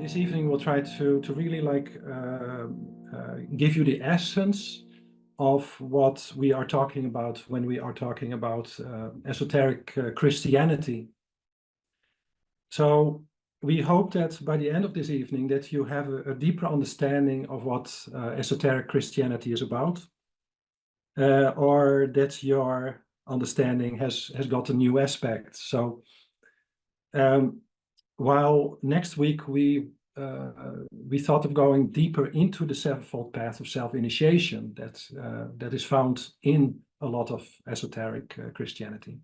This evening we'll try to really give you the essence of what we are talking about when we are talking about esoteric Christianity. So we hope that by the end of this evening that you have a deeper understanding of what esoteric Christianity is about, or that your understanding has got a new aspect. So while next week we thought of going deeper into the sevenfold path of self-initiation that is found in a lot of esoteric Christianity.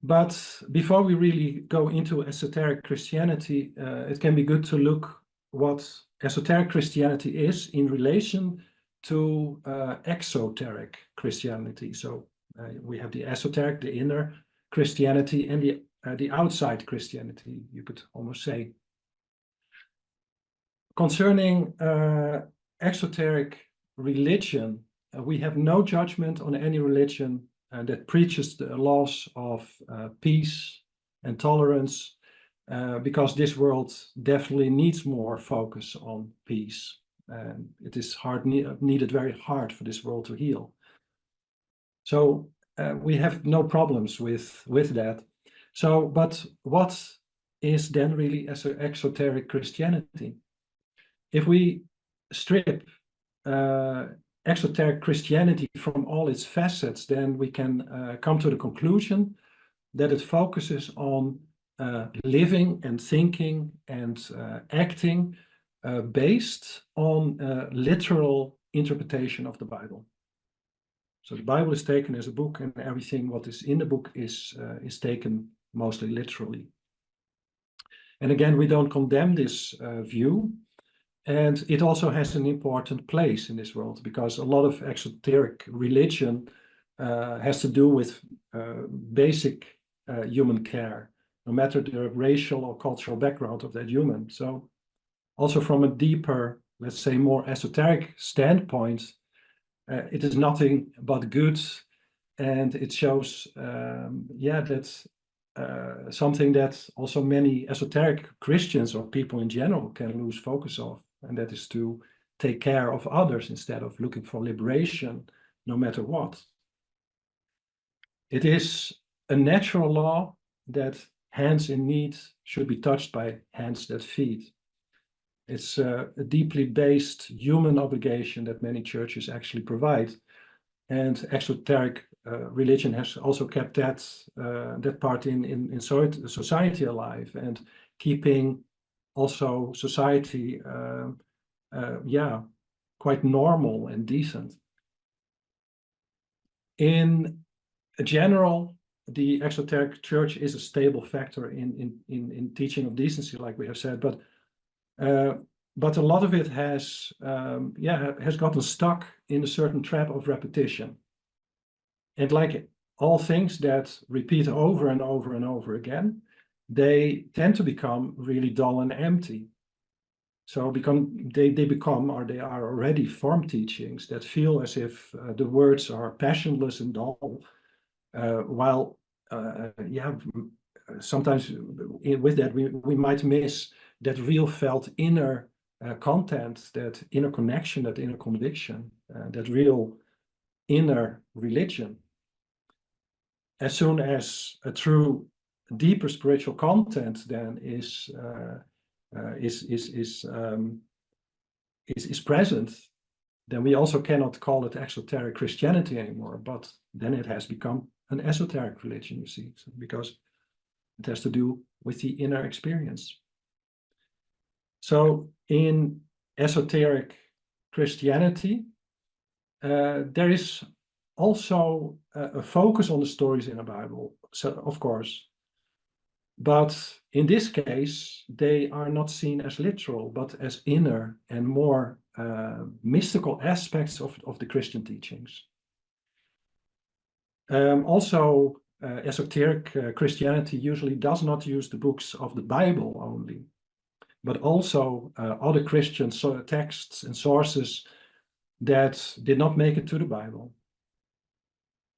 But before we really go into esoteric Christianity, it can be good to look what esoteric Christianity is in relation to exoteric Christianity. So we have the esoteric, the inner Christianity, and the outside Christianity, you could almost say. Concerning exoteric religion, we have no judgment on any religion that preaches the laws of peace and tolerance, because this world definitely needs more focus on peace. And it is needed very hard for this world to heal. So we have no problems with that. So, but what is then really exoteric Christianity? If we strip exoteric Christianity from all its facets, then we can come to the conclusion that it focuses on living and thinking and acting based on literal interpretation of the Bible. So the Bible is taken as a book, and everything what is in the book is taken mostly literally. And again, we don't condemn this view. And it also has an important place in this world, because a lot of exoteric religion has to do with basic human care, no matter the racial or cultural background of that human. So also from a deeper, let's say more esoteric standpoint, it is nothing but good. And it shows, that's something that also many esoteric Christians or people in general can lose focus of. And that is to take care of others instead of looking for liberation, no matter what. It is a natural law that hands in need should be touched by hands that feed. It's a deeply based human obligation that many churches actually provide. And exoteric religion has also kept that part in society alive, and keeping also society quite normal and decent. In general, the exoteric church is a stable factor in teaching of decency, like we have said, but a lot of it has gotten stuck in a certain trap of repetition. And like all things that repeat over and over and over again, they tend to become really dull and empty. So they are already form teachings that feel as if the words are passionless and dull, while sometimes with that we might miss that real felt inner content, that inner connection, that inner conviction, that real inner religion. As soon as a true deeper spiritual content then is present, then we also cannot call it exoteric Christianity anymore, but then it has become an esoteric religion, you see, because it has to do with the inner experience. So in esoteric Christianity, there is also a focus on the stories in the Bible, so of course. But in this case, they are not seen as literal, but as inner and more mystical aspects of the Christian teachings. Also, esoteric Christianity usually does not use the books of the Bible only, but also other Christian texts and sources that did not make it to the Bible.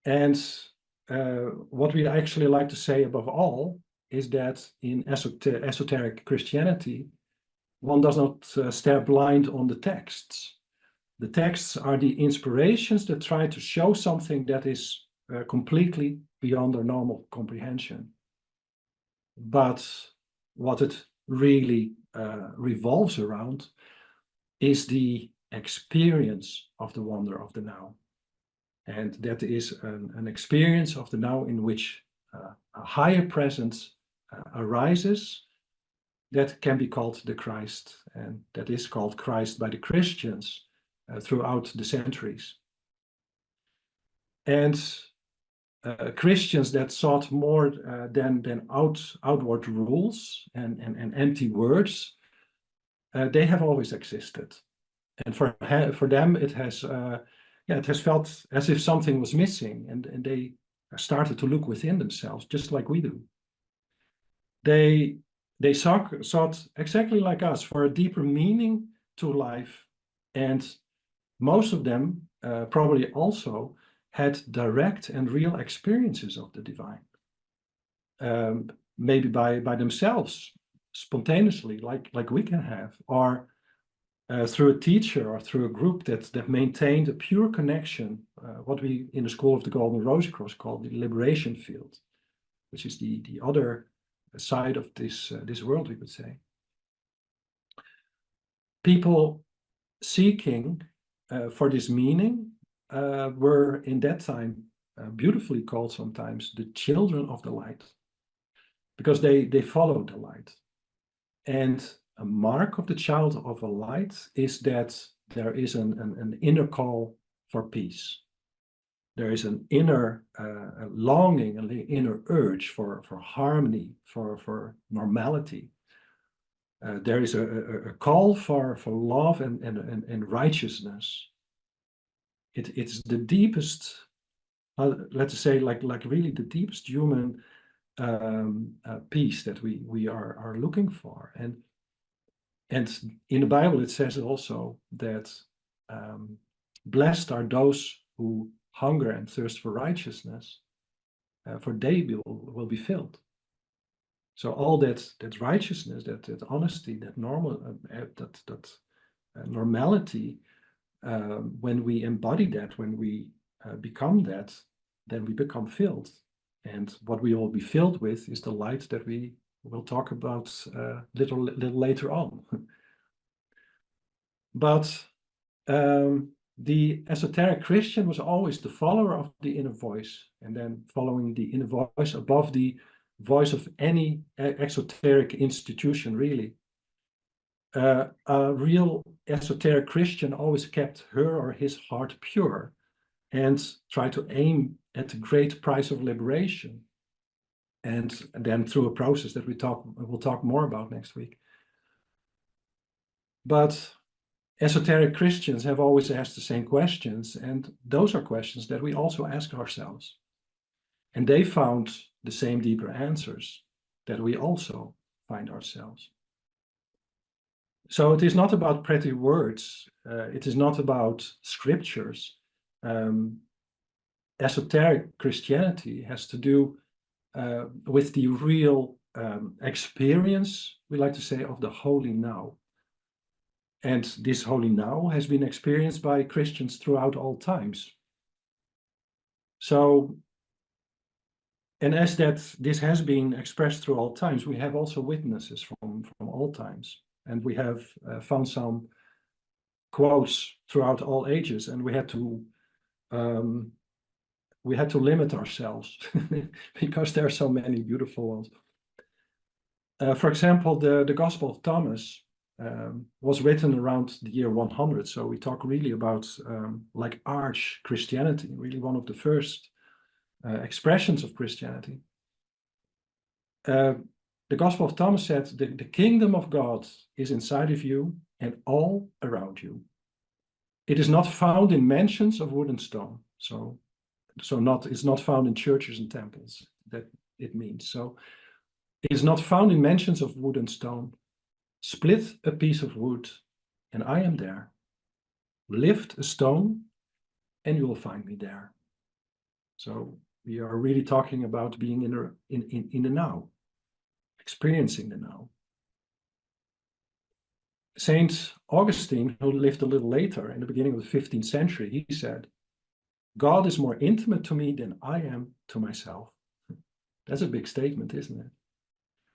And what we actually like to say above all is that in esoteric Christianity, one does not stare blind on the texts. The texts are the inspirations that try to show something that is completely beyond our normal comprehension. But what it really revolves around is the experience of the wonder of the now. And that is an experience of the now in which a higher presence arises that can be called the Christ, and that is called Christ by the Christians throughout the centuries. And Christians that sought more than outward rules and empty words, they have always existed. And for them, it has felt as if something was missing, and they started to look within themselves, just like we do. They sought exactly like us for a deeper meaning to life, and most of them probably also had direct and real experiences of the divine, maybe by themselves, spontaneously, like we can have, or through a teacher or through a group that maintained a pure connection, what we in the School of the Golden Rosicrucian call the liberation field, which is the other side of this world, we could say. People seeking for this meaning were in that time beautifully called sometimes the children of the light, because they followed the light. And a mark of the child of a light is that there is an inner call for peace. There is an inner longing, an inner urge for harmony, for normality. There is a call for love and righteousness. It's the deepest, let's say, like really the deepest human peace that we are looking for. And in the Bible, it says also that blessed are those who hunger and thirst for righteousness, for they will be filled. So all that righteousness, that honesty, that normality, when we embody that, when we become that, then we become filled. And what we will be filled with is the light that we will talk about little later on. But the esoteric Christian was always the follower of the inner voice, and then following the inner voice above the voice of any exoteric institution, really. A real esoteric Christian always kept her or his heart pure and tried to aim at the great price of liberation. And then through a process that we'll talk more about next week. But esoteric Christians have always asked the same questions, and those are questions that we also ask ourselves. And they found the same deeper answers that we also find ourselves. So it is not about pretty words. It is not about scriptures. Esoteric Christianity has to do with the real experience, we like to say, of the holy now. And this holy now has been experienced by Christians throughout all times. So, and as this has been expressed through all times, we have also witnesses from all times. And we have found some quotes throughout all ages, and we had to limit ourselves because there are so many beautiful ones. For example, the Gospel of Thomas was written around the year 100. So we talk really about like arch Christianity, really one of the first expressions of Christianity. The Gospel of Thomas said, the kingdom of God is inside of you and all around you. It is not found in mansions of wood and stone. It's not found in churches and temples, that it means. So it is not found in mansions of wood and stone. Split a piece of wood, and I am there. Lift a stone, and you will find me there. So we are really talking about being in the now. experiencing the now. Saint Augustine, who lived a little later in the beginning of the 15th century, he said, God is more intimate to me than I am to myself. That's a big statement, isn't it?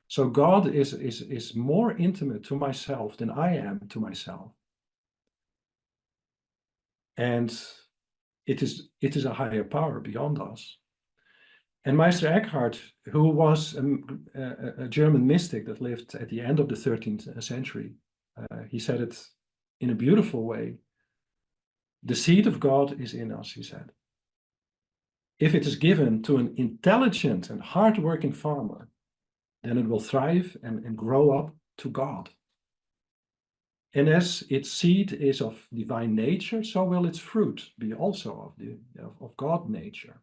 So God is more intimate to myself than I am to myself. And it is a higher power beyond us. And Meister Eckhart, who was a German mystic that lived at the end of the 13th century, he said it in a beautiful way. The seed of God is in us, he said. If it is given to an intelligent and hardworking farmer, then it will thrive and grow up to God. And as its seed is of divine nature, so will its fruit be also of God nature.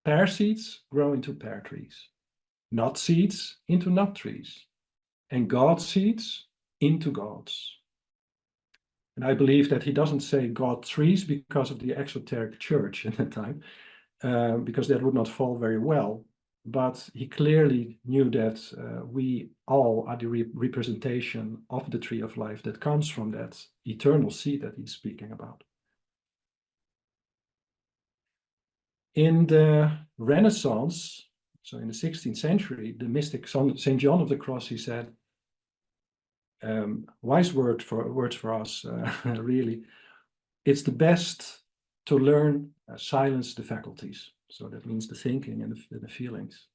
Pear seeds grow into pear trees, nut seeds into nut trees, and God seeds into gods. And I believe that he doesn't say God trees because of the exoteric church at that time, because that would not fall very well. But he clearly knew that we all are the representation of the tree of life that comes from that eternal seed that he's speaking about. In the Renaissance, so in the 16th century, the mystic St. John of the Cross, he said, wise words for us, really. It's the best to learn silence the faculties. So that means the thinking and the feelings.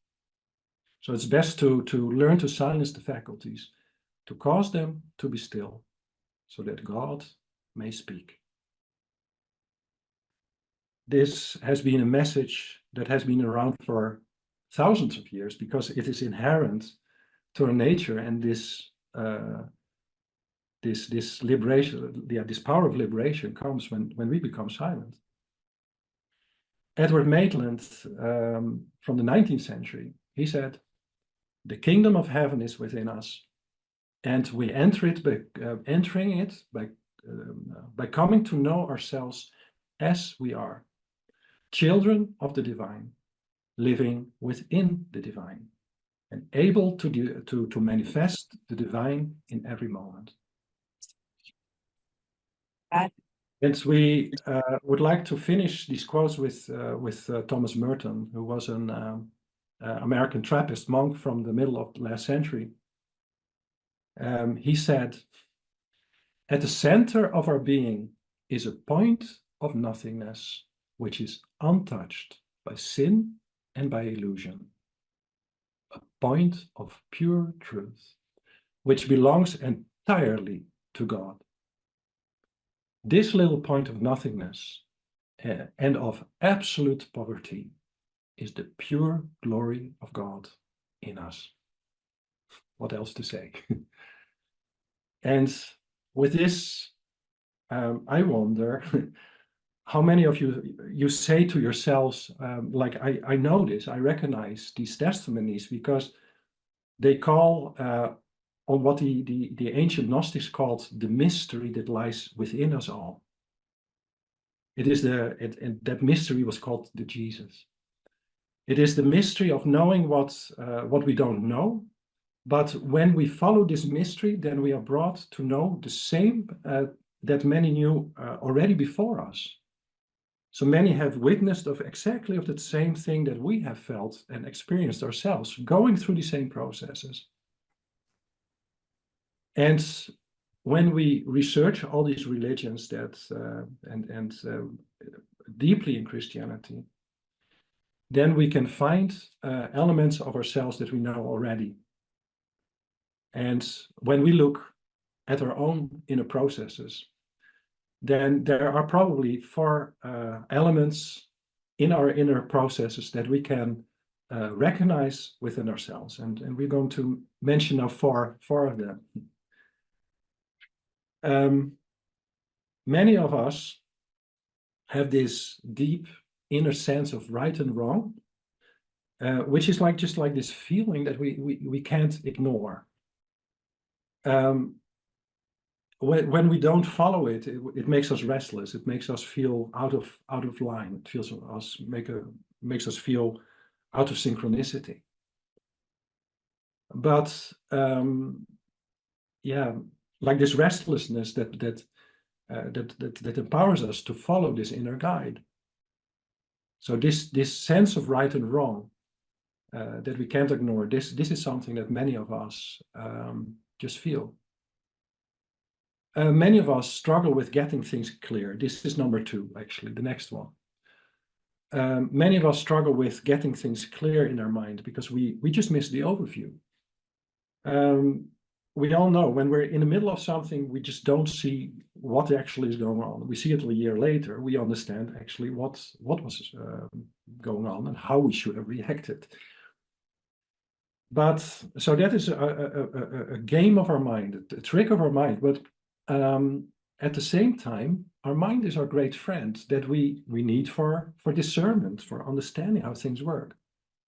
So it's best to learn to silence the faculties, to cause them to be still, so that God may speak. This has been a message that has been around for thousands of years because it is inherent to our nature, and this liberation, this power of liberation comes when we become silent. Edward Maitland, from the 19th century, he said, "The kingdom of heaven is within us, and we enter it by entering it by coming to know ourselves as we are, children of the divine, living within the divine, and able to manifest the divine in every moment." And we would like to finish these quotes with Thomas Merton, who was an American Trappist monk from the middle of the last century. He said, "At the center of our being is a point of nothingness, which is untouched by sin and by illusion. A point of pure truth, which belongs entirely to God. This little point of nothingness and of absolute poverty is the pure glory of God in us." What else to say? And with this, I wonder how many of you say to yourselves, like I know this, I recognize these testimonies because they call on what the ancient Gnostics called the mystery that lies within us all. It is and that mystery was called the Jesus. It is the mystery of knowing what we don't know, but when we follow this mystery, then we are brought to know the same that many knew already before us. So many have witnessed of exactly of the same thing that we have felt and experienced ourselves, going through the same processes. And when we research all these religions and deeply in Christianity, then we can find elements of ourselves that we know already. And when we look at our own inner processes, then there are probably 4 elements in our inner processes that we can recognize within ourselves. And we're going to mention now four of them. Many of us have this deep inner sense of right and wrong, which is just like this feeling that we can't ignore. When we don't follow it, it makes us restless. It makes us feel out of line. It makes us feel out of synchronicity. But yeah, like this restlessness that empowers us to follow this inner guide. So this sense of right and wrong that we can't ignore. This is something that many of us just feel. Many of us struggle with getting things clear. This is number 2, actually, the next one. Many of us struggle with getting things clear in our mind because we just miss the overview. We all know when we're in the middle of something, we just don't see what actually is going on. We see it a year later. We understand actually what was going on and how we should have reacted. But so that is a game of our mind, a trick of our mind. But at the same time, our mind is our great friend that we need for discernment, for understanding how things work.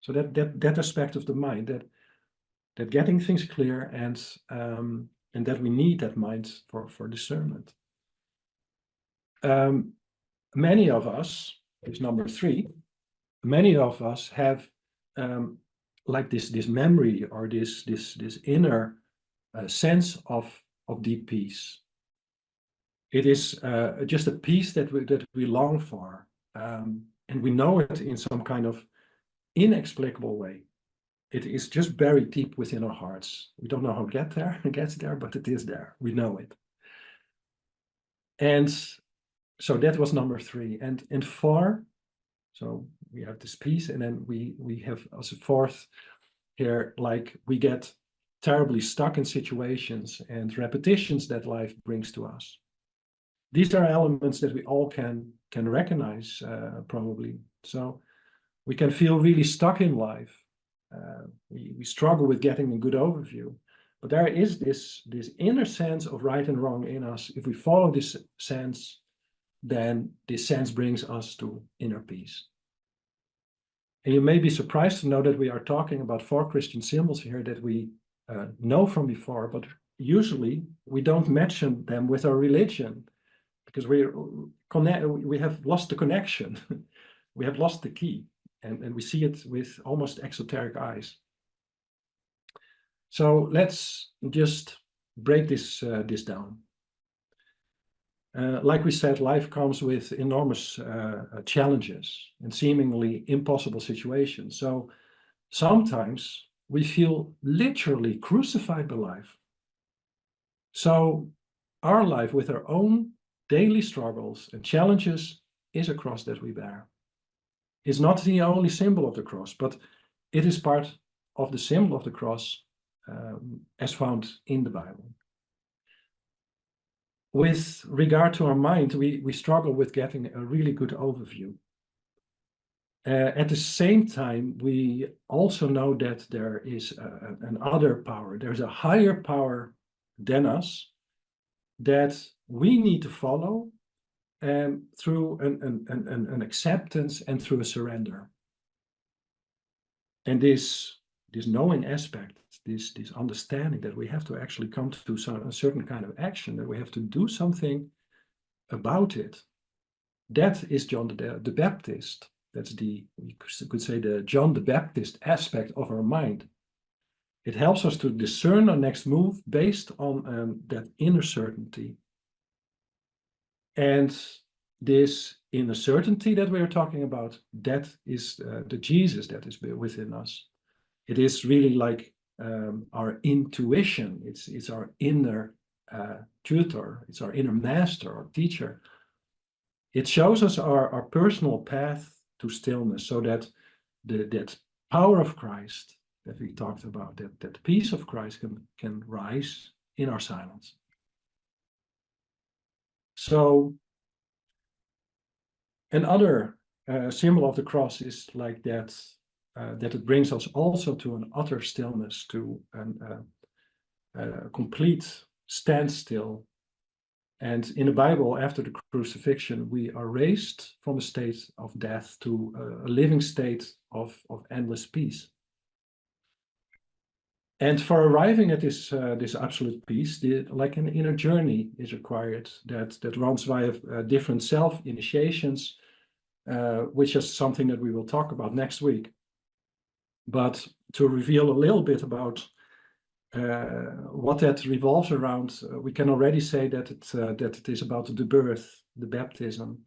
So that aspect of the mind, that getting things clear and that we need that mind for discernment. Many of us, is number 3, many of us have like this memory or this inner sense of deep peace. It is just a peace that we long for, and we know it in some kind of inexplicable way. It is just buried deep within our hearts. We don't know how it gets there, but it is there. We know it. And so that was number 3. And 4, so we have this peace, and then we have as a 4th here, like we get terribly stuck in situations and repetitions that life brings to us. These are elements that we all can recognize, probably. So we can feel really stuck in life. We struggle with getting a good overview, but there is this inner sense of right and wrong in us. If we follow this sense, then this sense brings us to inner peace. And you may be surprised to know that we are talking about 4 Christian symbols here that we know from before, but usually we don't mention them with our religion because we have lost the connection. We have lost the key, and we see it with almost exoteric eyes. So let's just break this down. Like we said, life comes with enormous challenges and seemingly impossible situations. So sometimes we feel literally crucified by life. So our life with our own daily struggles and challenges is a cross that we bear. It's not the only symbol of the cross, but it is part of the symbol of the cross as found in the Bible. With regard to our mind, we struggle with getting a really good overview. At the same time, we also know that there is another power. There's a higher power than us that we need to follow through an acceptance and through a surrender. And this knowing aspect, this understanding that we have to actually come to a certain kind of action, that we have to do something about it. That is John the Baptist. That's we could say the John the Baptist aspect of our mind. It helps us to discern our next move based on that inner certainty. And this inner certainty that we are talking about, that is the Jesus that is within us. It is really like our intuition. It's our inner tutor. It's our inner master or teacher. It shows us our personal path to stillness, so that that power of Christ that we talked about, that peace of Christ can rise in our silence. So another symbol of the cross is like that, that it brings us also to an utter stillness, to a complete standstill. And in the Bible, after the crucifixion, we are raised from a state of death to a living state of endless peace. And for arriving at this absolute peace, like an inner journey is required that runs via different self-initiations, which is something that we will talk about next week. But to reveal a little bit about what that revolves around, we can already say that it is about the birth, the baptism,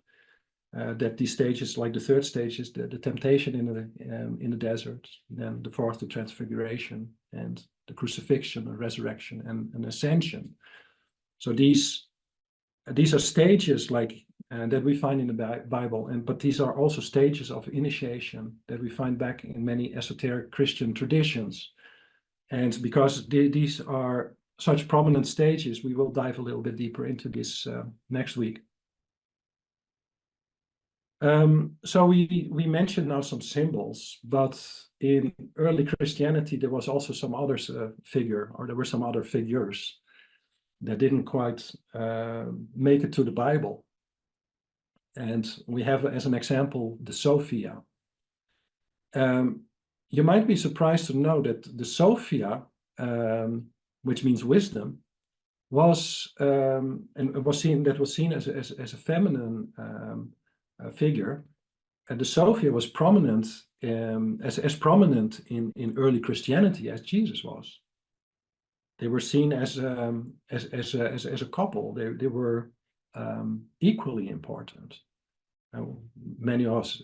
that these stages, like the third stage, is the temptation in the desert, then the fourth, the transfiguration, and the crucifixion, the resurrection, and ascension. So these are stages like that we find in the Bible, but these are also stages of initiation that we find back in many esoteric Christian traditions. And because these are such prominent stages, we will dive a little bit deeper into this next week. So we mentioned now some symbols, but in early Christianity, there was also some other figure, or there were some other figures that didn't quite make it to the Bible. And we have, as an example, the Sophia. You might be surprised to know that the Sophia, which means wisdom, was seen as a feminine figure. And the Sophia was prominent as prominent in early Christianity as Jesus was. They were seen as a couple. They were equally important. Many of us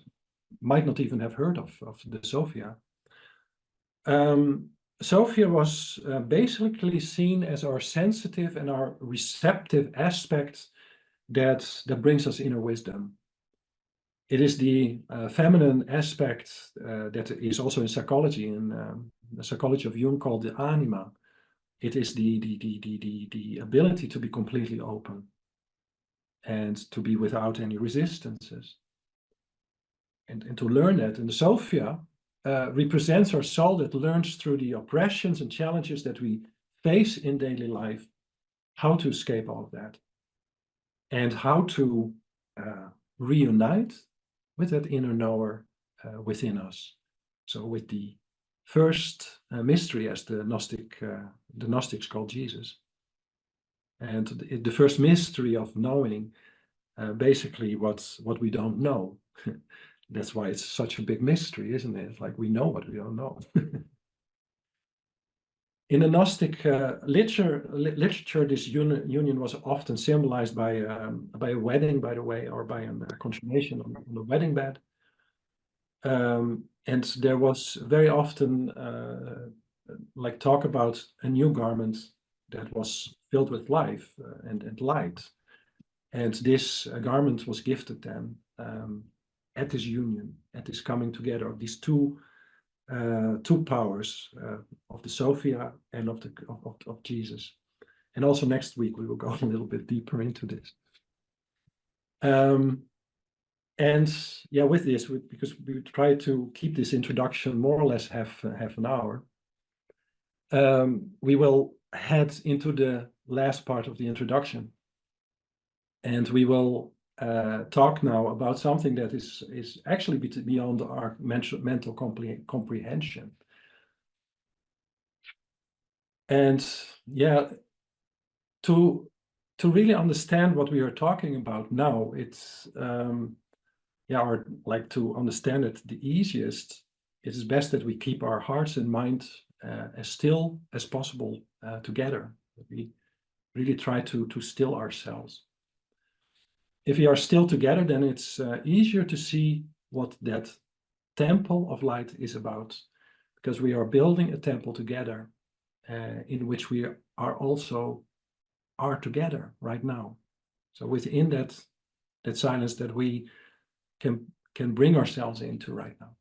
might not even have heard of the Sophia. Sophia was basically seen as our sensitive and our receptive aspect that brings us inner wisdom. It is the feminine aspect that is also in psychology, in the psychology of Jung, called the anima. It is the ability to be completely open and to be without any resistances. And to learn that. And the Sophia represents our soul that learns through the oppressions and challenges that we face in daily life, how to escape all of that, and how to reunite with that inner knower within us. So with the first mystery, as the Gnostics called Jesus. And the first mystery of knowing basically what we don't know. That's why it's such a big mystery, isn't it? It's like we know what we don't know. In the Gnostic literature, this union was often symbolized by a wedding, by the way, or by a consummation on the wedding bed. And there was very often like talk about a new garment that was filled with life and light. And this garment was gifted then at this union, at this coming together of these two powers of the Sophia and of Jesus. And also next week we will go a little bit deeper into this. And yeah, with this, because we try to keep this introduction more or less half an hour, we will head into the last part of the introduction. And we will talk now about something that is actually beyond our mental comprehension. And yeah, to really understand what we are talking about now, it's or like to understand it the easiest, it is best that we keep our hearts and mind as still as possible together. We really try to still ourselves. If we are still together, then it's easier to see what that temple of light is about, because we are building a temple together in which we are together right now. So within that silence that we can bring ourselves into right now.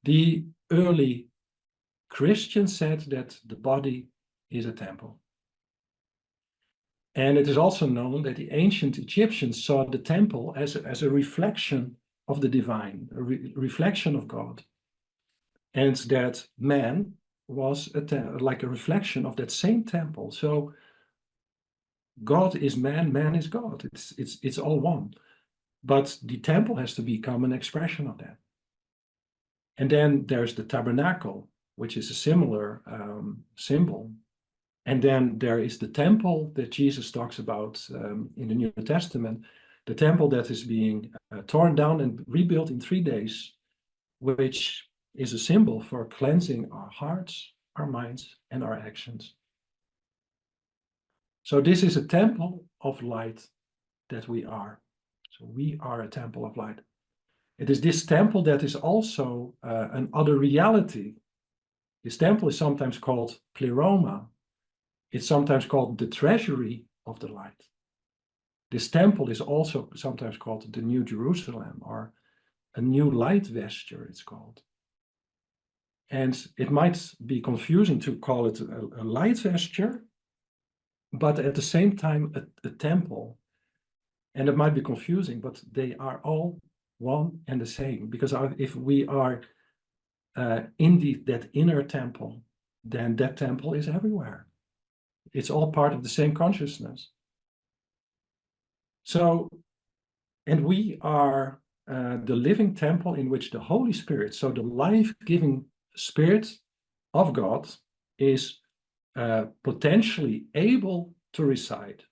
The early Christians said that the body is a temple. And it is also known that the ancient Egyptians saw the temple as a reflection of the divine, a reflection of God. And that man was like a reflection of that same temple. So God is man, man is God. It's all one. But the temple has to become an expression of that. And then there's the tabernacle, which is a similar symbol. And then there is the temple that Jesus talks about in the New Testament, the temple that is being torn down and rebuilt in 3 days, which is a symbol for cleansing our hearts our minds, and our actions. So this is a temple of light that we are. So we are a temple of light. It is this temple that is also an other reality. This temple is sometimes called pleroma. It's sometimes called the treasury of the light. This temple is also sometimes called the New Jerusalem, or a new light vesture, it's called. And it might be confusing to call it a light vesture, but at the same time a temple. And it might be confusing, but they are all one and the same. Because if we are indeed that inner temple, then that temple is everywhere. It's all part of the same consciousness. So, and we are the living temple in which the Holy Spirit, so the life-giving Spirit of God, is potentially able to reside.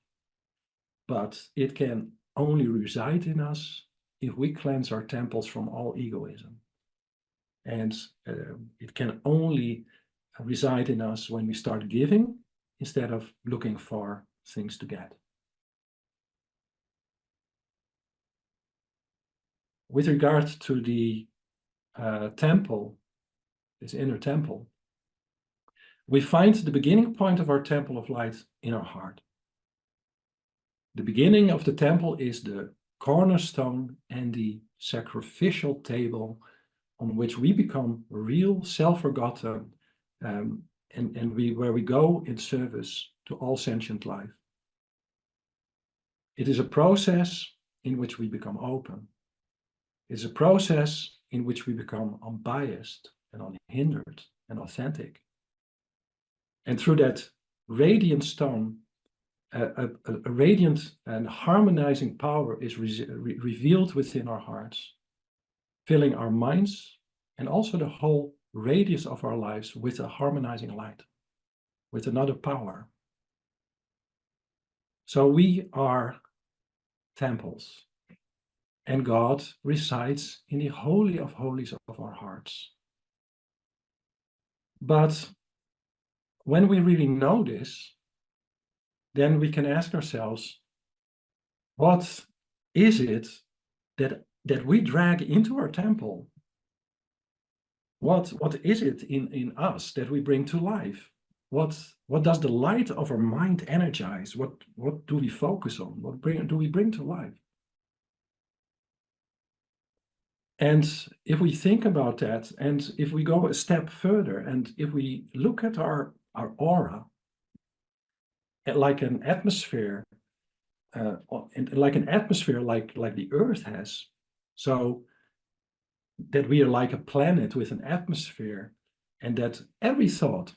But it can only reside in us if we cleanse our temples from all egoism. And it can only reside in us when we start giving instead of looking for things to get. With regard to the temple, this inner temple, we find the beginning point of our temple of light in our heart. The beginning of the temple is the cornerstone and the sacrificial table on which we become real, self-forgotten, where we go in service to all sentient life. It is a process in which we become open. It's a process in which we become unbiased and unhindered and authentic. And through that radiant stone, a radiant and harmonizing power is revealed within our hearts, filling our minds and also the whole radius of our lives with a harmonizing light, with another power. So we are temples, and God resides in the Holy of Holies of our hearts. But when we really know this, then we can ask ourselves, what is it that we drag into our temple? What is it in us that we bring to life? What does the light of our mind energize? What do we focus on? What do we bring to life? And if we think about that, and if we go a step further, and if we look at our aura, like an atmosphere, like the Earth has, so that we are like a planet with an atmosphere, and that every thought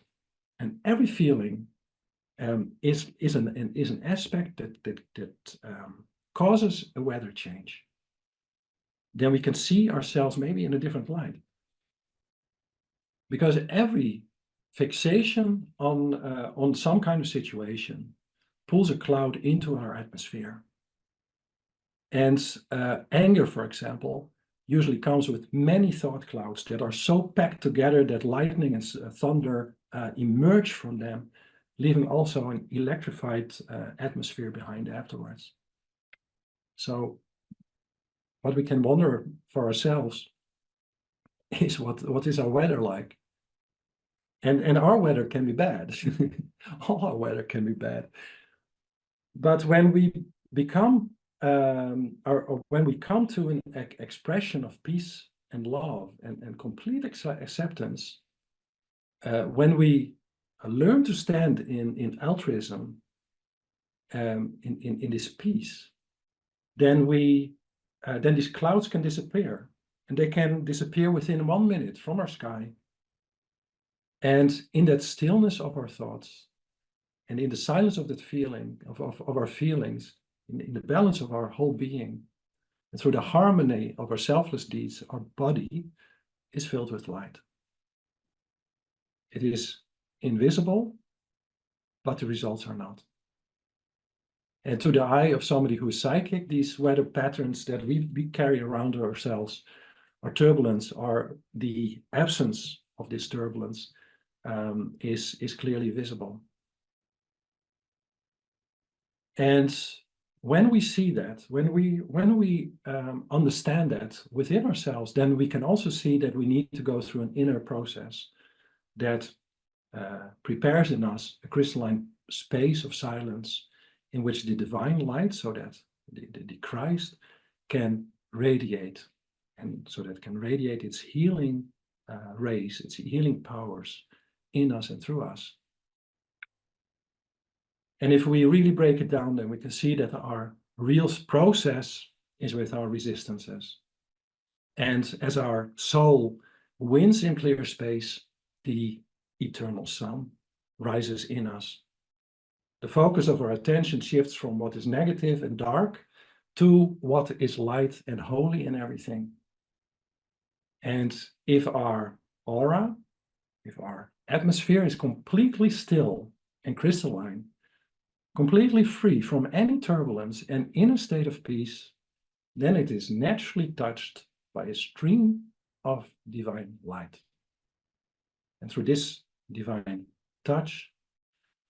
and every feeling is an aspect that causes a weather change. Then we can see ourselves maybe in a different light, because every fixation on some kind of situation pulls a cloud into our atmosphere. And anger, for example, usually comes with many thought clouds that are so packed together that lightning and thunder emerge from them, leaving also an electrified atmosphere behind afterwards. So what we can wonder for ourselves is what is our weather like? And our weather can be bad. All our weather can be bad. But when we become or when we come to an expression of peace and love and complete acceptance, when we learn to stand in altruism, in this peace, then these clouds can disappear, and they can disappear within 1 minute from our sky. And in that stillness of our thoughts, and in the silence of that feeling, of our feelings, in the balance of our whole being, and through the harmony of our selfless deeds, our body is filled with light. It is invisible, but the results are not. And to the eye of somebody who is psychic, these weather patterns that we carry around ourselves, our turbulence, or the absence of this turbulence, is clearly visible. And when we see that, when we understand that within ourselves, then we can also see that we need to go through an inner process that prepares in us a crystalline space of silence in which the divine light, so that the Christ can radiate, and so that can radiate its healing rays, its healing powers in us and through us. And if we really break it down, then we can see that our real process is with our resistances. And as our soul wins in clear space, the eternal sun rises in us. The focus of our attention shifts from what is negative and dark to what is light and holy in everything. And if our aura, if our atmosphere is completely still and crystalline, completely free from any turbulence and in a state of peace, then it is naturally touched by a stream of divine light. And through this divine touch,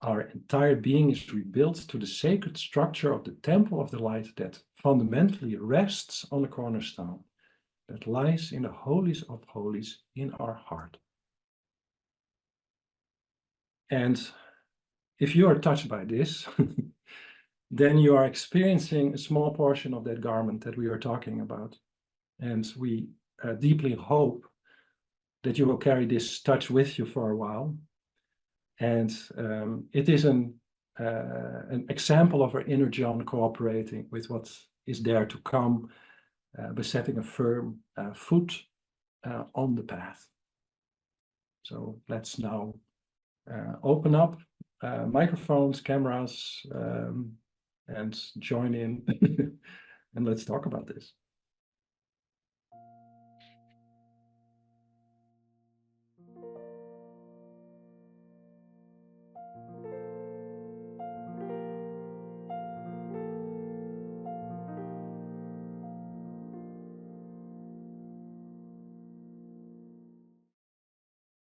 our entire being is rebuilt to the sacred structure of the temple of the light that fundamentally rests on the cornerstone that lies in the holies of holies in our heart. And if you are touched by this, then you are experiencing a small portion of that garment that we are talking about. And we deeply hope that you will carry this touch with you for a while. And it is an example of our inner John cooperating with what is there to come by setting a firm foot on the path. So let's now open up microphones, cameras, and join in, and let's talk about this.